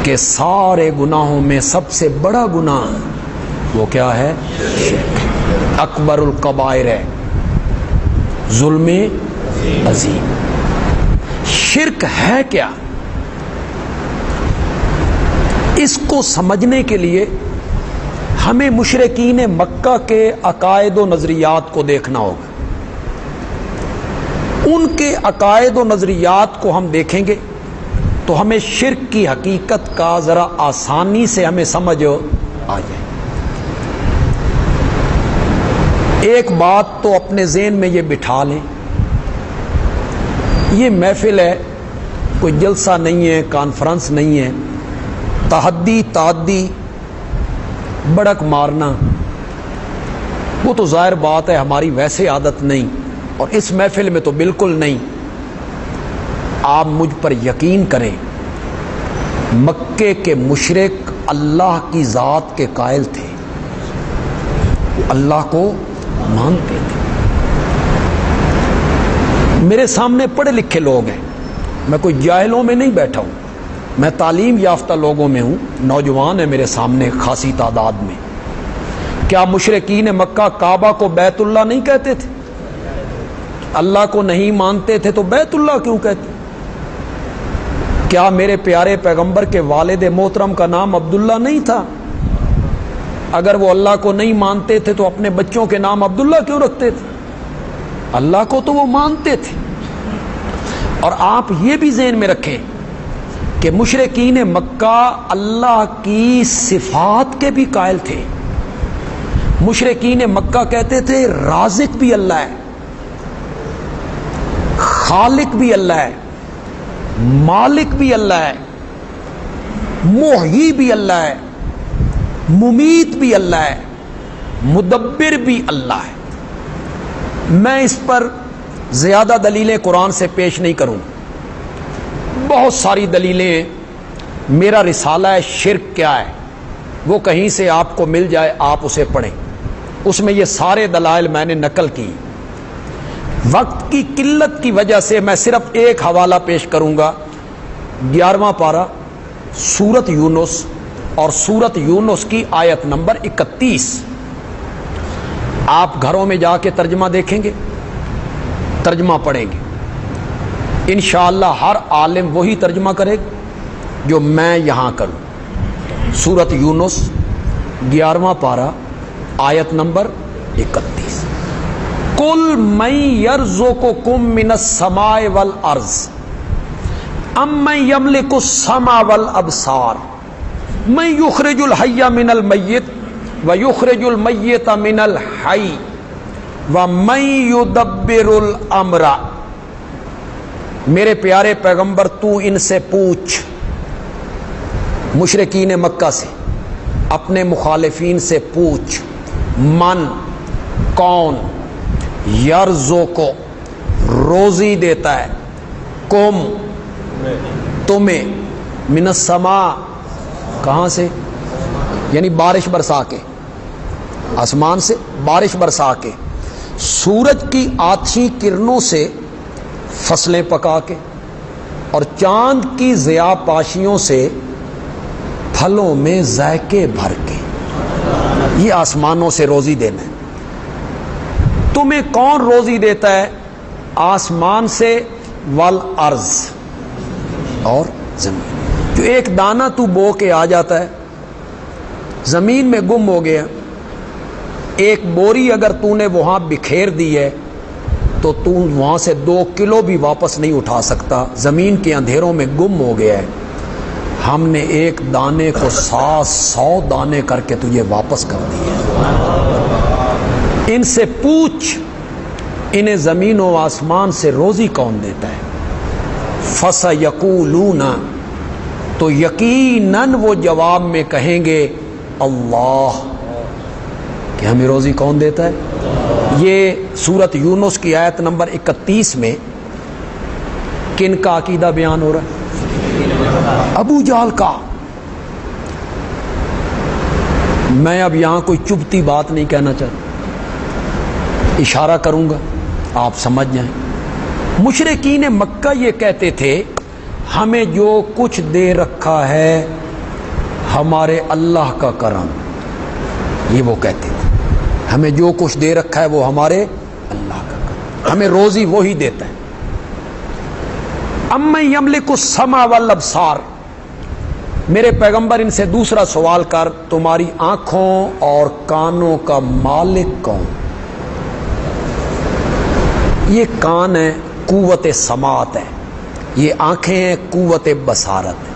کہ سارے گناہوں میں سب سے بڑا گناہ وہ کیا ہے؟ شرک، اکبر الکبائر ہے، ظلم عظیم۔ شرک ہے کیا؟ اس کو سمجھنے کے لیے ہمیں مشرکین مکہ کے عقائد و نظریات کو دیکھنا ہوگا۔ ان کے عقائد و نظریات کو ہم دیکھیں گے تو ہمیں شرک کی حقیقت کا ذرا آسانی سے ہمیں سمجھ آ جائے۔ ایک بات تو اپنے ذہن میں یہ بٹھا لیں، یہ محفل ہے، کوئی جلسہ نہیں ہے، کانفرنس نہیں ہے، تحدی تعدی بڑک مارنا وہ تو ظاہر بات ہے، ہماری ویسے عادت نہیں، اور اس محفل میں تو بالکل نہیں۔ آپ مجھ پر یقین کریں، مکے کے مشرک اللہ کی ذات کے قائل تھے، اللہ کو مانتے تھے۔ میرے سامنے پڑھے لکھے لوگ ہیں، میں کوئی جاہلوں میں نہیں بیٹھا ہوں، میں تعلیم یافتہ لوگوں میں ہوں، نوجوان ہیں میرے سامنے خاصی تعداد میں۔ کیا مشرکین مکہ کعبہ کو بیت اللہ نہیں کہتے تھے؟ اللہ کو نہیں مانتے تھے تو بیت اللہ کیوں کہتے؟ کیا میرے پیارے پیغمبر کے والد محترم کا نام عبداللہ نہیں تھا؟ اگر وہ اللہ کو نہیں مانتے تھے تو اپنے بچوں کے نام عبداللہ کیوں رکھتے تھے؟ اللہ کو تو وہ مانتے تھے۔ اور آپ یہ بھی ذہن میں رکھیں کہ مشرکین مکہ اللہ کی صفات کے بھی قائل تھے۔ مشرکین مکہ کہتے تھے رازق بھی اللہ ہے، خالق بھی اللہ ہے، مالک بھی اللہ ہے، محیی بھی اللہ ہے، ممیت بھی اللہ ہے، مدبر بھی اللہ ہے۔ میں اس پر زیادہ دلیلیں قرآن سے پیش نہیں کروں، بہت ساری دلیلیں ہیں۔ میرا رسالہ ہے شرک کیا ہے، وہ کہیں سے آپ کو مل جائے، آپ اسے پڑھیں، اس میں یہ سارے دلائل میں نے نقل کی۔ وقت کی قلت کی وجہ سے میں صرف ایک حوالہ پیش کروں گا، 11واں پارہ سورت یونس اور سورت یونس کی آیت نمبر 31۔ آپ گھروں میں جا کے ترجمہ دیکھیں گے، ترجمہ پڑھیں گے، انشاءاللہ ہر عالم وہی ترجمہ کرے گا جو میں یہاں کروں۔ سورت یونس 11واں پارہ آیت نمبر 31۔ قل من یرزقکم من السماء والارض ام من یملک السمع والابصار من یخرج الحی من المیت ویخرج المیت من الحی ومن یدبر الامر۔ میرے پیارے پیغمبر تو ان سے پوچھ، مشرکین مکہ سے، اپنے مخالفین سے پوچھ، من کون، یرزو کو روزی دیتا ہے، کم تمہیں، من السماء کہاں سے، یعنی بارش برسا کے، آسمان سے بارش برسا کے، سورج کی آتشی کرنوں سے فصلیں پکا کے، اور چاند کی ضیاء پاشیوں سے پھلوں میں ذائقے بھر کے، یہ آسمانوں سے روزی دینا ہے۔ تمہیں کون روزی دیتا ہے؟ آسمان سے، والارض اور زمین۔ جو ایک دانہ تو بو کے آ جاتا ہے، زمین میں گم ہو گیا، ایک بوری اگر تو نے وہاں بکھیر دی ہے تو تو وہاں سے 2 کلو بھی واپس نہیں اٹھا سکتا، زمین کے اندھیروں میں گم ہو گیا ہے۔ ہم نے ایک دانے کو 100 دانے کر کے تجھے واپس کر دیا۔ ان سے پوچھ، انہیں زمین و آسمان سے روزی کون دیتا ہے؟ فَسَيَقُولُونَ، تو یقیناً وہ جواب میں کہیں گے اللہ، کہ ہمیں روزی کون دیتا ہے۔ یہ سورت یونس کی آیت نمبر 31 میں کن کا عقیدہ بیان ہو رہا ہے؟ ابو جہل کا۔ میں اب یہاں کوئی چبھتی بات نہیں کہنا چاہتا، اشارہ کروں گا آپ سمجھ جائیں۔ مشرکین مکہ یہ کہتے تھے ہمیں جو کچھ دے رکھا ہے ہمارے اللہ کا کرم. یہ وہ کہتے تھے ہمیں جو کچھ دے رکھا ہے وہ ہمارے اللہ کا کرم، ہمیں روزی وہی دیتا ہے. امن یملک السمع والابصار، میرے پیغمبر ان سے دوسرا سوال کر، تمہاری آنکھوں اور کانوں کا مالک کون؟ یہ کان ہے، قوت سماعت ہے، یہ آنکھیں ہیں، قوت بصارت ہے.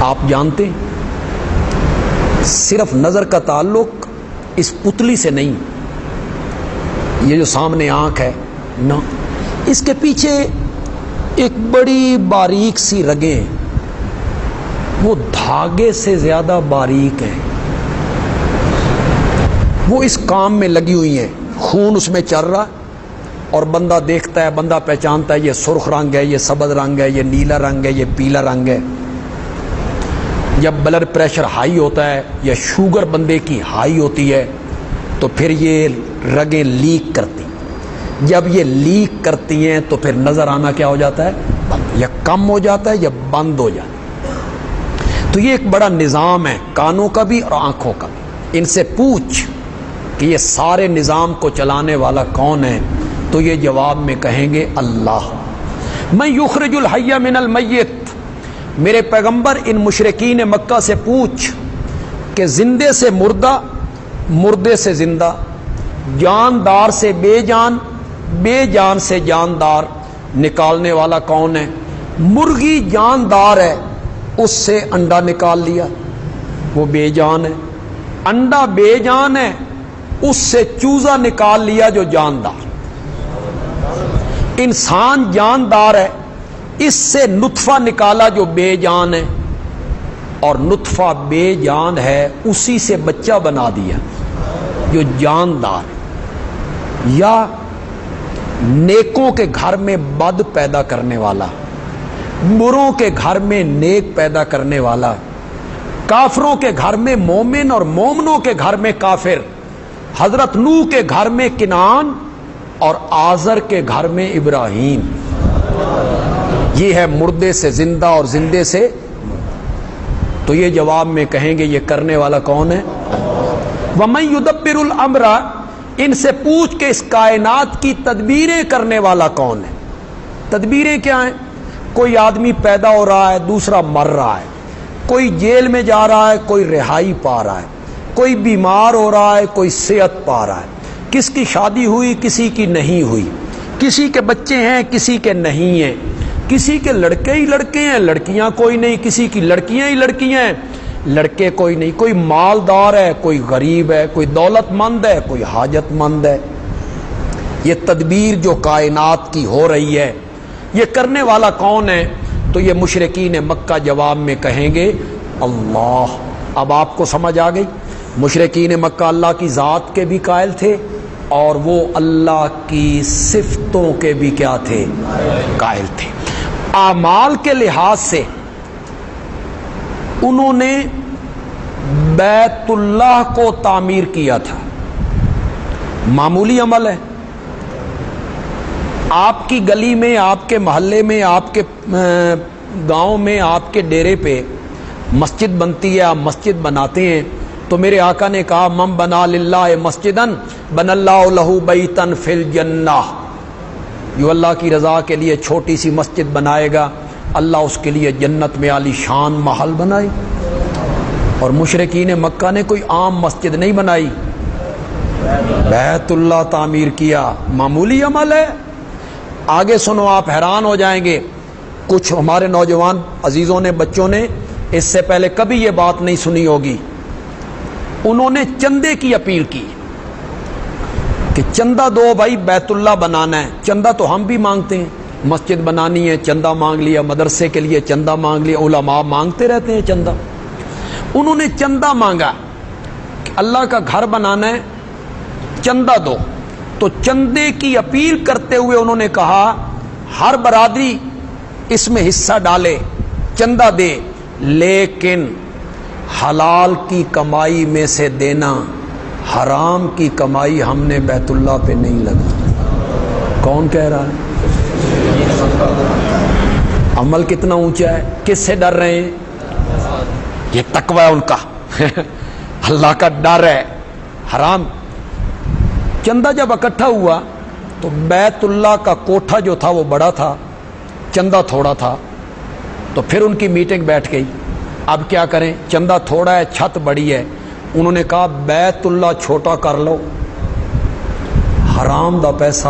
آپ جانتے ہیں صرف نظر کا تعلق اس پتلی سے نہیں، یہ جو سامنے آنکھ ہے نا، اس کے پیچھے ایک بڑی باریک سی رگیں ہیں، وہ دھاگے سے زیادہ باریک ہیں، وہ اس کام میں لگی ہوئی ہیں. خون اس میں چل رہا اور بندہ دیکھتا ہے، بندہ پہچانتا ہے یہ سرخ رنگ ہے، یہ سبز رنگ ہے، یہ نیلا رنگ ہے، یہ پیلا رنگ ہے. جب بلڈ پریشر ہائی ہوتا ہے یا شوگر بندے کی ہائی ہوتی ہے تو پھر یہ رگیں لیک کرتی، جب یہ لیک کرتی ہیں تو پھر نظر آنا کیا ہو جاتا ہے؟ بند، یا کم ہو جاتا ہے یا بند ہو جاتا ہے. تو یہ ایک بڑا نظام ہے کانوں کا بھی اور آنکھوں کا بھی. ان سے پوچھ کہ یہ سارے نظام کو چلانے والا کون ہے، تو یہ جواب میں کہیں گے اللہ. من یخرج الحی من المیت، میرے پیغمبر ان مشرکین مکہ سے پوچھ کہ زندے سے مردہ، مردے سے زندہ، جاندار سے بے جان، بے جان سے جاندار نکالنے والا کون ہے؟ مرغی جاندار ہے، اس سے انڈا نکال لیا، وہ بے جان ہے. انڈا بے جان ہے، اس سے چوزا نکال لیا جو جاندار. انسان جاندار ہے، اس سے نطفہ نکالا جو بے جان ہے، اور نطفہ بے جان ہے، اسی سے بچہ بنا دیا جو جاندار ہے. یا نیکوں کے گھر میں بد پیدا کرنے والا، بروں کے گھر میں نیک پیدا کرنے والا، کافروں کے گھر میں مومن اور مومنوں کے گھر میں کافر. حضرت نوح کے گھر میں کنعان اور آزر کے گھر میں ابراہیم. یہ ہے مردے سے زندہ اور زندے سے. تو یہ جواب میں کہیں گے یہ کرنے والا کون ہے؟ وَمَن يُدَبِّرُ الْأَمْرَ، ان سے پوچھ کے اس کائنات کی تدبیریں کرنے والا کون ہے؟ تدبیریں کیا ہیں؟ کوئی آدمی پیدا ہو رہا ہے، دوسرا مر رہا ہے، کوئی جیل میں جا رہا ہے، کوئی رہائی پا رہا ہے، کوئی بیمار ہو رہا ہے، کوئی صحت پا رہا ہے، کس کی شادی ہوئی، کسی کی نہیں ہوئی، کسی کے بچے ہیں، کسی کے نہیں ہیں، کسی کے لڑکے ہی لڑکے ہیں، لڑکیاں کوئی نہیں، کسی کی لڑکیاں ہی لڑکیاں ہیں، لڑکے کوئی نہیں، کوئی مالدار ہے، کوئی غریب ہے، کوئی دولت مند ہے، کوئی حاجت مند ہے. یہ تدبیر جو کائنات کی ہو رہی ہے، یہ کرنے والا کون ہے؟ تو یہ مشرکین مکہ جواب میں کہیں گے اللہ. اب آپ کو سمجھ آ گئی، مشرکین مکہ اللہ کی ذات کے بھی قائل تھے اور وہ اللہ کی صفتوں کے بھی کیا تھے؟ قائل تھے. اعمال کے لحاظ سے انہوں نے بیت اللہ کو تعمیر کیا تھا، معمولی عمل ہے. آپ کی گلی میں، آپ کے محلے میں، آپ کے گاؤں میں، آپ کے ڈیرے پہ مسجد بنتی ہے، آپ مسجد بناتے ہیں تو میرے آقا نے کہا من بنا للہ مسجدن بن اللہ لہ بیتن فی الجنہ، جو اللہ کی رضا کے لیے چھوٹی سی مسجد بنائے گا اللہ اس کے لیے جنت میں عالی شان محل بنائے. اور مشرکین مکہ نے کوئی عام مسجد نہیں بنائی، بیت اللہ تعمیر کیا، معمولی عمل ہے. آگے سنو، آپ حیران ہو جائیں گے. کچھ ہمارے نوجوان عزیزوں نے، بچوں نے اس سے پہلے کبھی یہ بات نہیں سنی ہوگی. انہوں نے چندے کی اپیل کی کہ چندہ دو بھائی، بیت اللہ بنانا ہے. چندہ تو ہم بھی مانگتے ہیں، مسجد بنانی ہے چندہ مانگ لیا، مدرسے کے لیے چندہ مانگ لیا، علماء مانگتے رہتے ہیں چندہ. انہوں نے چندہ مانگا کہ اللہ کا گھر بنانا ہے، چندہ دو. تو چندے کی اپیل کرتے ہوئے انہوں نے کہا ہر برادری اس میں حصہ ڈالے، چندہ دے، لیکن حلال کی کمائی میں سے دینا، حرام کی کمائی ہم نے بیت اللہ پہ نہیں لگا. کون کہہ رہا ہے؟ عمل کتنا اونچا ہے. کس سے ڈر رہے ہیں؟ یہ تقوی ہے ان کا اللہ کا ڈر ہے. حرام. چندہ جب اکٹھا ہوا تو بیت اللہ کا کوٹھا جو تھا وہ بڑا تھا, چندہ تھوڑا تھا, تو پھر ان کی میٹنگ بیٹھ گئی. اب کیا کریں, چندہ تھوڑا ہے, چھت بڑی ہے. انہوں نے کہا بیت اللہ چھوٹا کر لو, حرام دا پیسہ.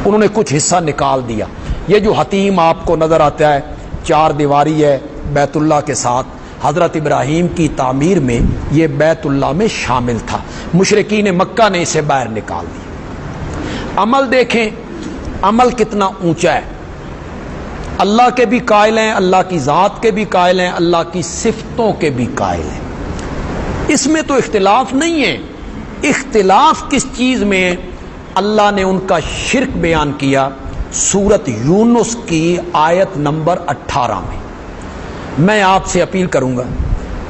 انہوں نے کچھ حصہ نکال دیا. یہ جو حتیم آپ کو نظر آتا ہے, 4 دیواری ہے بیت اللہ کے ساتھ, حضرت ابراہیم کی تعمیر میں یہ بیت اللہ میں شامل تھا. مشرکین مکہ نے اسے باہر نکال دیا. عمل دیکھیں, عمل کتنا اونچا ہے. اللہ کے بھی قائل ہیں, اللہ کی ذات کے بھی قائل ہیں, اللہ کی صفتوں کے بھی قائل ہیں. اس میں تو اختلاف نہیں ہے. اختلاف کس چیز میں؟ اللہ نے ان کا شرک بیان کیا سورت یونس کی آیت نمبر 18 میں. میں آپ سے اپیل کروں گا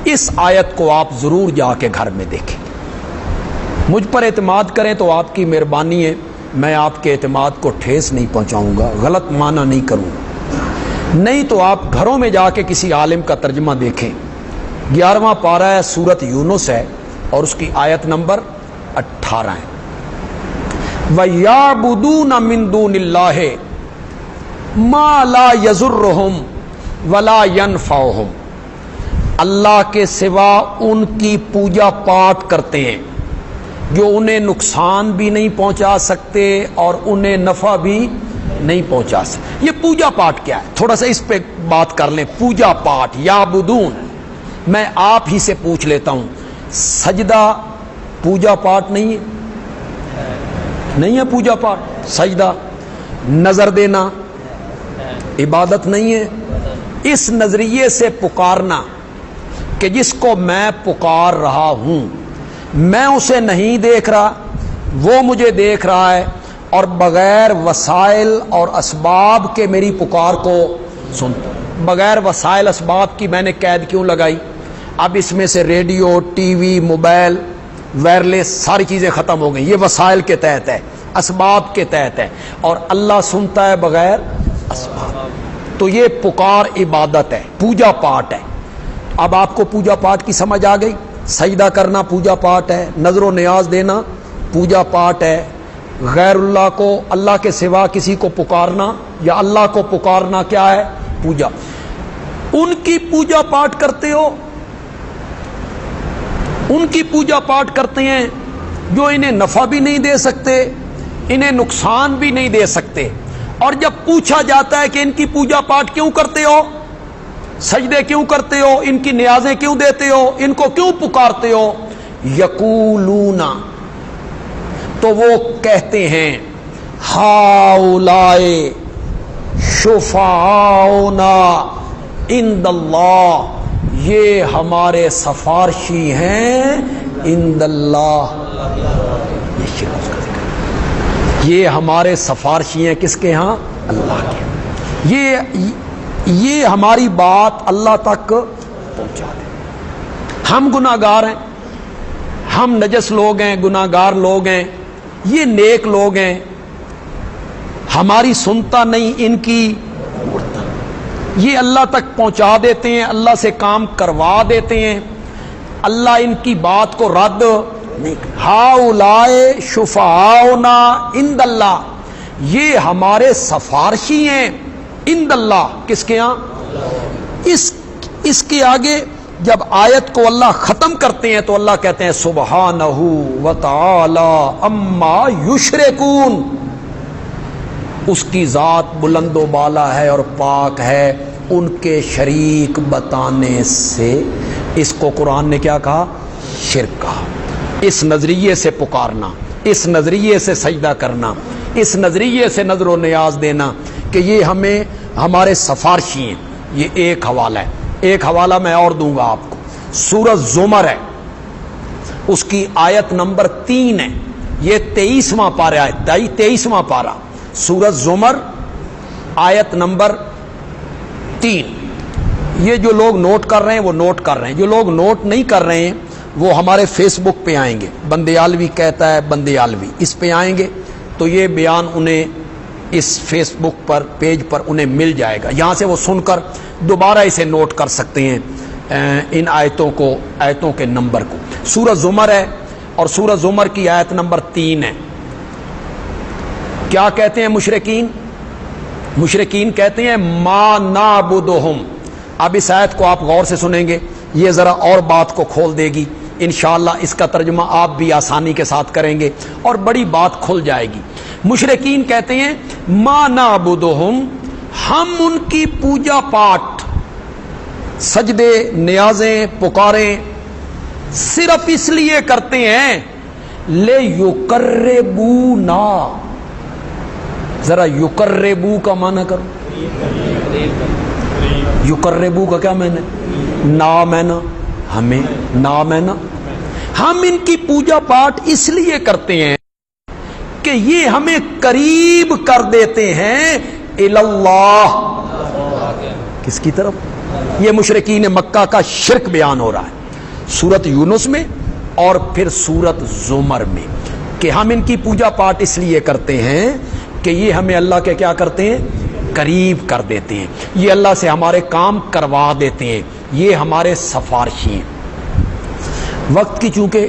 اس آیت کو آپ ضرور جا کے گھر میں دیکھیں. مجھ پر اعتماد کریں تو آپ کی مہربانی ہے, میں آپ کے اعتماد کو ٹھیس نہیں پہنچاؤں گا, غلط معنی نہیں کروں گا. نہیں تو آپ گھروں میں جا کے کسی عالم کا ترجمہ دیکھیں. 11واں پارہ ہے, سورت یونس ہے, اور اس کی آیت نمبر 18 ہے. وَيَعْبُدُونَ مِن دُونِ اللَّهِ مَا لَا يَضُرُّهُمْ وَلَا يَنفَعُهُمْ. اللہ کے سوا ان کی پوجا پاٹ کرتے ہیں جو انہیں نقصان بھی نہیں پہنچا سکتے اور انہیں نفع بھی نہیں پہنچا سکتے. یہ پوجا پاٹ کیا ہے؟ تھوڑا سا اس پہ بات کر لیں. پوجا پاٹ یعبدون, میں آپ ہی سے پوچھ لیتا ہوں, سجدہ پوجا پاٹ نہیں ہے؟ نہیں ہے پوجا پاٹ. سجدہ, نظر دینا عبادت نہیں ہے؟ اس نظریے سے پکارنا کہ جس کو میں پکار رہا ہوں میں اسے نہیں دیکھ رہا, وہ مجھے دیکھ رہا ہے, اور بغیر وسائل اور اسباب کے میری پکار کو سنتا. بغیر وسائل اسباب کی میں نے قید کیوں لگائی؟ اب اس میں سے radio, T V, mobile, wireless ساری چیزیں ختم ہو گئی. یہ وسائل کے تحت ہے, اسباب کے تحت ہے, اور اللہ سنتا ہے بغیر اسباب. تو یہ پکار عبادت ہے, پوجا پاٹ ہے. اب آپ کو پوجا پاٹ کی سمجھ آ گئی. سجدہ کرنا پوجا پاٹ ہے, نظر و نیاز دینا پوجا پاٹ ہے, غیر اللہ کو, اللہ کے سوا کسی کو پکارنا یا اللہ کو پکارنا کیا ہے؟ پوجا. ان کی پوجا پاٹ کرتے ہو, ان کی پوجا پاٹ کرتے ہیں جو انہیں نفع بھی نہیں دے سکتے, انہیں نقصان بھی نہیں دے سکتے. اور جب پوچھا جاتا ہے کہ ان کی پوجا پاٹ کیوں کرتے ہو, سجدے کیوں کرتے ہو, ان کی نیازیں کیوں دیتے ہو, ان کو کیوں پکارتے ہو, یقولون, تو وہ کہتے ہیں ہاؤلائے شفعاؤنا عند اللہ, یہ ہمارے سفارشی ہیں عند اللہ. یہ ہمارے سفارشی ہیں کس کے ہاں؟ اللہ کے. یہ ہماری بات اللہ تک پہنچا دیں. ہم گناہگار ہیں, ہم نجس لوگ ہیں, گناہگار لوگ ہیں, یہ نیک لوگ ہیں, ہماری سنتا نہیں ان کی, یہ اللہ تک پہنچا دیتے ہیں, اللہ سے کام کروا دیتے ہیں, اللہ ان کی بات کو رد نہیں. ہاؤلائے شفعاؤنا عند اللہ, یہ ہمارے سفارشی ہیں عند اللہ, کس کے ہاں؟ اس کے آگے جب آیت کو اللہ ختم کرتے ہیں تو اللہ کہتے ہیں سبحانہ وتعالی اما یشرکون, اس کی ذات بلند و بالا ہے اور پاک ہے ان کے شریک بتانے سے. اس کو قرآن نے کیا کہا؟ شرک کہا. اس نظریے سے پکارنا, اس نظریے سے سجدہ کرنا, اس نظریے سے نظر و نیاز دینا کہ یہ ہمیں ہمارے سفارشی ہیں. یہ ایک حوالہ ہے. ایک حوالہ میں اور دوں گا آپ کو, سورۃ زمر ہے, اس کی آیت نمبر 3 ہے. یہ 23واں پارہ ہے, 23واں پارہ سورۃ زمر آیت نمبر 3. یہ جو لوگ نوٹ کر رہے ہیں وہ نوٹ کر رہے ہیں, جو لوگ نوٹ نہیں کر رہے ہیں وہ ہمارے فیس بک پہ آئیں گے, بندیالوی کہتا ہے بندیالوی, اس پہ آئیں گے تو یہ بیان انہیں اس فیس بک پر پیج پر انہیں مل جائے گا. یہاں سے وہ سن کر دوبارہ اسے نوٹ کر سکتے ہیں. ان آیتوں کے نمبر کو. سورہ زمر ہے اور سورہ زمر کی آیت نمبر 3 ہے. کیا کہتے ہیں مشرکین کہتے ہیں ما نعبدہم. اب اس آیت کو آپ غور سے سنیں گے، یہ ذرا اور بات کو کھول دے گی انشاءاللہ. اس کا ترجمہ آپ بھی آسانی کے ساتھ کریں گے اور بڑی بات کھل جائے گی. مشرکین کہتے ہیں ما نعبدہم، ہم ان کی پوجا پاٹ، سجدے، نیازیں، پکاریں صرف اس لیے کرتے ہیں لے یقربونا. ذرا یقربو کا معنی کرو. یقربو کا کیا معنی؟ نامنا، ہمیں نامنا. ہم ان کی پوجا پاٹ اس لیے کرتے ہیں کہ یہ ہمیں قریب کر دیتے ہیں اللہ. کس کی طرف؟ یہ مشرکین مکہ کا شرک بیان ہو رہا ہے سورت یونس میں اور پھر سورت زمر میں، کہ ہم ان کی پوجا پاٹ اس لیے کرتے ہیں کہ یہ ہمیں اللہ کے کیا کرتے ہیں؟ قریب کر دیتے ہیں. یہ اللہ سے ہمارے کام کروا دیتے ہیں، یہ ہمارے سفارشی ہیں. وقت کی چونکہ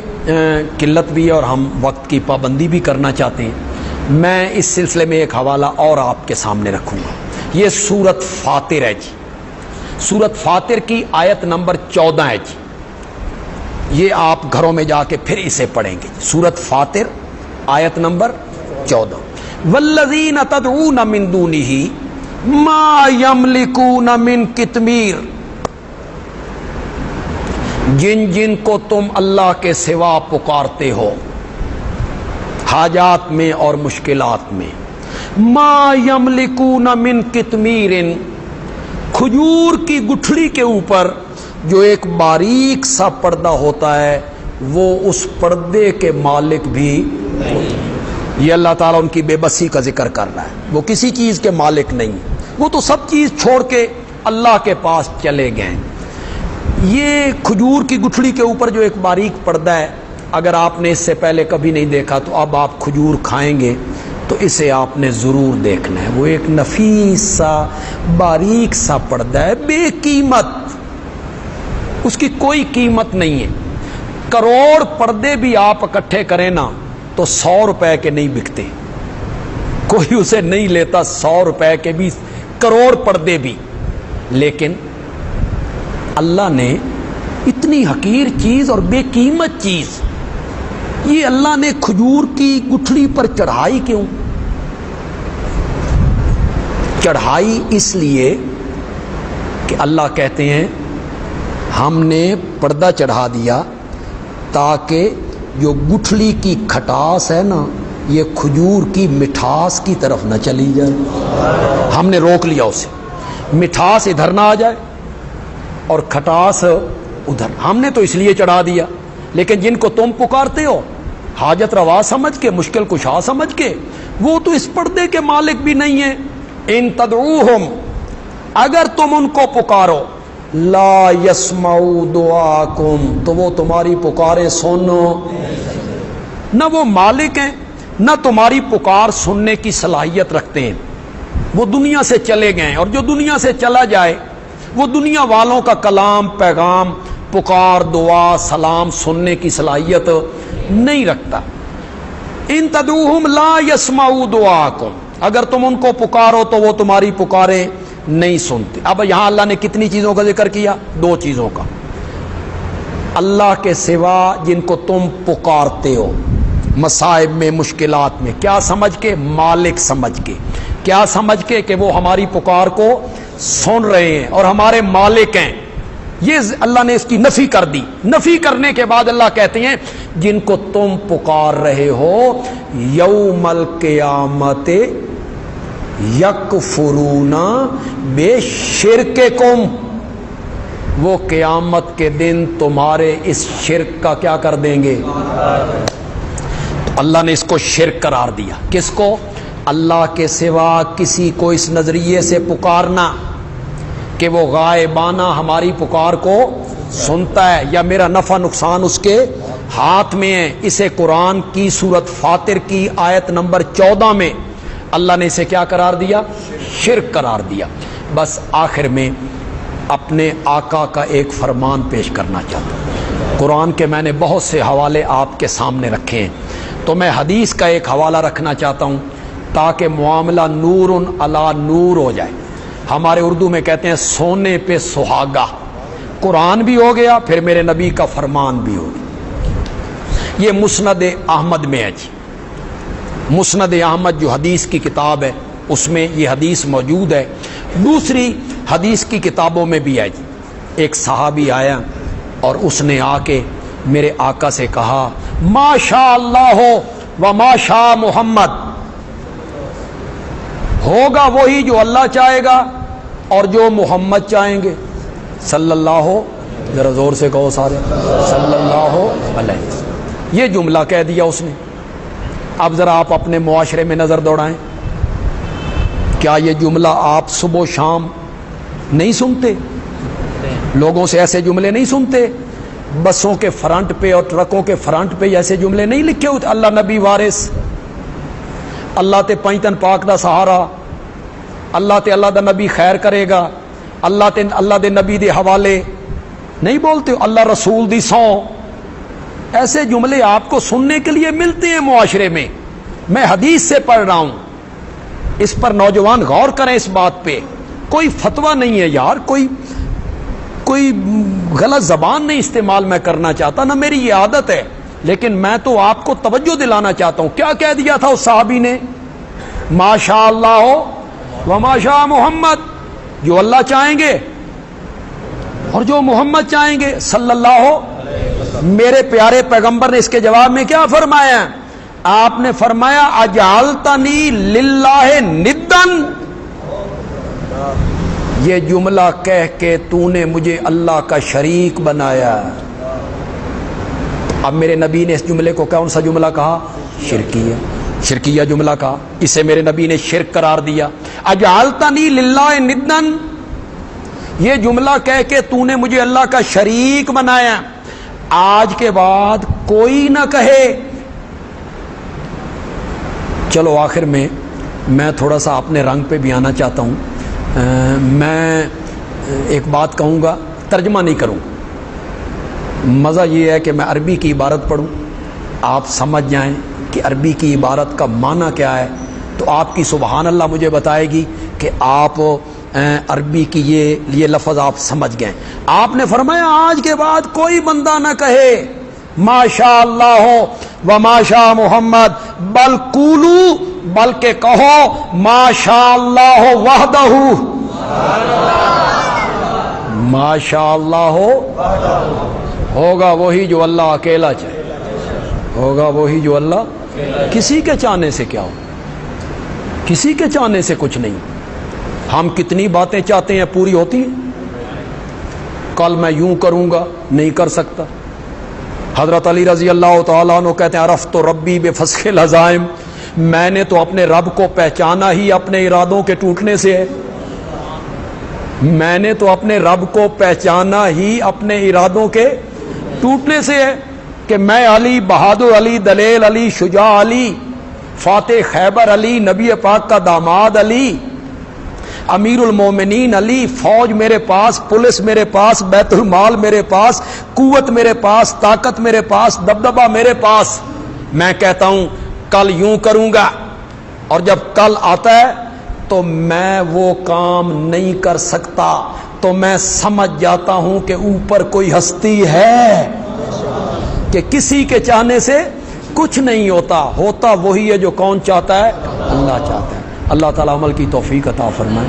قلت بھی ہے اور ہم وقت کی پابندی بھی کرنا چاہتے ہیں، میں اس سلسلے میں ایک حوالہ اور آپ کے سامنے رکھوں گا. یہ سورت فاطر ہے جی. سورت فاطر کی آیت نمبر 14 ہے جی. یہ آپ گھروں میں جا کے پھر اسے پڑھیں گے. سورت فاطر آیت نمبر 14. والذین تدعون من دونہ ما یملکون من قطمیر. جن کو تم اللہ کے سوا پکارتے ہو حاجات میں اور مشکلات میں، ما یملکون من قطمیر، کھجور کی گٹھلی کے اوپر جو ایک باریک سا پردہ ہوتا ہے وہ اس پردے کے مالک بھی ہوتے ہیں. یہ اللہ تعالیٰ ان کی بے بسی کا ذکر کر رہا ہے. وہ کسی چیز کے مالک نہیں، وہ تو سب چیز چھوڑ کے اللہ کے پاس چلے گئے. یہ کھجور کی گٹھلی کے اوپر جو ایک باریک پردہ ہے، اگر آپ نے اس سے پہلے کبھی نہیں دیکھا تو اب آپ کھجور کھائیں گے تو اسے آپ نے ضرور دیکھنا ہے. وہ ایک نفیس سا باریک سا پردہ ہے، بے قیمت، اس کی کوئی قیمت نہیں ہے. کروڑ پردے بھی آپ اکٹھے کریں نا تو 100 روپے کے نہیں بکتے، کوئی اسے نہیں لیتا. 100 روپے کے بھی، کروڑ پردے بھی. لیکن اللہ نے اتنی حقیر چیز اور بے قیمت چیز یہ اللہ نے کھجور کی گٹھلی پر چڑھائی کیوں؟ چڑھائی اس لیے کہ اللہ کہتے ہیں ہم نے پردہ چڑھا دیا تاکہ جو گٹھلی کی کھٹاس ہے نا یہ کھجور کی مٹھاس کی طرف نہ چلی جائے. ہم نے روک لیا اسے، مٹھاس ادھر نہ آ جائے اور کھٹاس ادھر. ہم نے تو اس لیے چڑھا دیا. لیکن جن کو تم پکارتے ہو حاجت روا سمجھ کے، مشکل کشا سمجھ کے، وہ تو اس پردے کے مالک بھی نہیں ہیں. ان تدعوہم، اگر تم ان کو پکارو، لا یسمعوا دعاکم، تو وہ تمہاری پکاریں سنو. نہ وہ مالک ہیں نہ تمہاری پکار سننے کی صلاحیت رکھتے ہیں. وہ دنیا سے چلے گئے، اور جو دنیا سے چلا جائے وہ دنیا والوں کا کلام، پیغام، پکار، دعا، سلام سننے کی صلاحیت نہیں رکھتا. ان تدعوہم لا یسمعوا دعاکم، اگر تم ان کو پکارو تو وہ تمہاری پکاریں نہیں سنتے. اب یہاں اللہ نے کتنی چیزوں کا ذکر کیا؟ 2 چیزوں کا. اللہ کے سوا جن کو تم پکارتے ہو مصائب میں، مشکلات میں، کیا سمجھ کے؟ مالک سمجھ کے. کیا سمجھ کے؟ کہ وہ ہماری پکار کو سن رہے ہیں اور ہمارے مالک ہیں. یہ اللہ نے اس کی نفی کر دی. نفی کرنے کے بعد اللہ کہتے ہیں جن کو تم پکار رہے ہو یوم القیامت یکفرون بشرککم، وہ قیامت کے دن تمہارے اس شرک کا کیا کر دیں گے؟ تو اللہ نے اس کو شرک قرار دیا. کس کو؟ اللہ کے سوا کسی کو اس نظریے سے پکارنا کہ وہ غائبانہ ہماری پکار کو سنتا ہے یا میرا نفع نقصان اس کے ہاتھ میں ہے. اسے قرآن کی سورت فاطر کی آیت نمبر 14 میں اللہ نے اسے کیا قرار دیا؟ شرک قرار دیا. بس آخر میں اپنے آقا کا ایک فرمان پیش کرنا چاہتا ہوں۔ قرآن کے میں نے بہت سے حوالے آپ کے سامنے رکھے ہیں، تو میں حدیث کا ایک حوالہ رکھنا چاہتا ہوں تاکہ معاملہ نور علی نور ہو جائے۔ ہمارے اردو میں کہتے ہیں سونے پہ سہاگا، قرآن بھی ہو گیا، پھر میرے نبی کا فرمان بھی ہو گیا۔ یہ مسند احمد میں ہے جی، مسند احمد جو حدیث کی کتاب ہے اس میں یہ حدیث موجود ہے۔ دوسری حدیث کی کتابوں میں بھی ہے جی۔ ایک صحابی آیا اور اس نے آ کے میرے آقا سے کہا ما شاء اللہ ہو و ما شاء محمد، ہوگا وہی جو اللہ چاہے گا اور جو محمد چاہیں گے صلی اللہ ہو، ذرا زور سے کہو سارے صلی اللہ علیہ وسلم۔ یہ جملہ کہہ دیا اس نے۔ اب ذرا آپ اپنے معاشرے میں نظر دوڑائیں، کیا یہ جملہ آپ صبح و شام نہیں سنتے؟ لوگوں سے ایسے جملے نہیں سنتے؟ بسوں کے فرنٹ پہ اور ٹرکوں کے فرنٹ پہ ایسے جملے نہیں لکھے ہوتے؟ اللہ نبی وارث، اللہ تے پنجتن پاک دا سہارا، اللہ تے اللہ دا نبی خیر کرے گا، اللہ دے نبی دے حوالے نہیں بولتے؟ اللہ رسول دی سو، ایسے جملے آپ کو سننے کے لیے ملتے ہیں معاشرے میں۔ میں حدیث سے پڑھ رہا ہوں، اس پر نوجوان غور کریں اس بات پہ۔ کوئی فتویٰ نہیں ہے یار، کوئی غلط زبان نہیں استعمال میں کرنا چاہتا، نہ میری یہ عادت ہے، لیکن میں تو آپ کو توجہ دلانا چاہتا ہوں۔ کیا کہہ دیا تھا اس صحابی نے؟ ما شاء اللہ ہو و ما شاء محمد، جو اللہ چاہیں گے اور جو محمد چاہیں گے صلی اللہ ہو۔ میرے پیارے پیغمبر نے اس کے جواب میں کیا فرمایا؟ آپ نے فرمایا اجعلتنی للہ ندن، یہ جملہ کہہ کے تو نے مجھے اللہ کا شریک بنایا۔ اب میرے نبی نے اس جملے کو کون سا جملہ کہا؟ شرکیہ جملہ کہا، اسے میرے نبی نے شرک قرار دیا۔ اجعلتنی للہ ندن، یہ جملہ کہہ کے تو نے مجھے اللہ کا شریک بنایا۔ آج کے بعد کوئی نہ کہے۔ چلو آخر میں تھوڑا سا اپنے رنگ پہ بھی آنا چاہتا ہوں۔ میں ایک بات کہوں گا، ترجمہ نہیں کروں۔ مزہ یہ ہے کہ میں عربی کی عبارت پڑھوں، آپ سمجھ جائیں کہ عربی کی عبارت کا معنی کیا ہے، تو آپ کی سبحان اللہ مجھے بتائے گی کہ آپ عربی کی یہ لفظ آپ سمجھ گئے۔ آپ نے فرمایا آج کے بعد کوئی بندہ نہ کہے ما شاء اللہ ہو و ما شاء محمد، بل قولو، بلکہ کہو ما شاء اللہ وحدہ، ما شاء اللہ ہو، ہوگا وہی جو اللہ اکیلا چاہے، ہوگا وہی جو اللہ، کسی کے چاہنے سے کیا ہو، کسی کے چاہنے سے کچھ نہیں۔ ہم کتنی باتیں چاہتے ہیں پوری ہوتی ہیں؟ کل میں یوں کروں گا، نہیں کر سکتا۔ حضرت علی رضی اللہ تعالیٰ عنہ کہتے ہیں عرفت ربی بفسخ العزائم، میں نے تو اپنے رب کو پہچانا ہی اپنے ارادوں کے ٹوٹنے سے ہے، میں نے تو اپنے رب کو پہچانا ہی اپنے ارادوں کے ٹوٹنے سے ہے، کہ میں علی، بہادر علی، دلیل علی، شجاع علی، فاتح خیبر علی، نبی پاک کا داماد علی، امیر المومنین علی، فوج میرے پاس، پولیس میرے پاس، بیت المال میرے پاس، قوت میرے پاس، طاقت میرے پاس، دبدبہ میرے پاس، میں کہتا ہوں کل یوں کروں گا، اور جب کل آتا ہے تو میں وہ کام نہیں کر سکتا، تو میں سمجھ جاتا ہوں کہ اوپر کوئی ہستی ہے، کہ کسی کے چاہنے سے کچھ نہیں ہوتا، ہوتا وہی ہے جو کون چاہتا ہے؟ اللہ چاہتا ہے۔ اللہ تعالیٰ عمل کی توفیق عطا فرمائے۔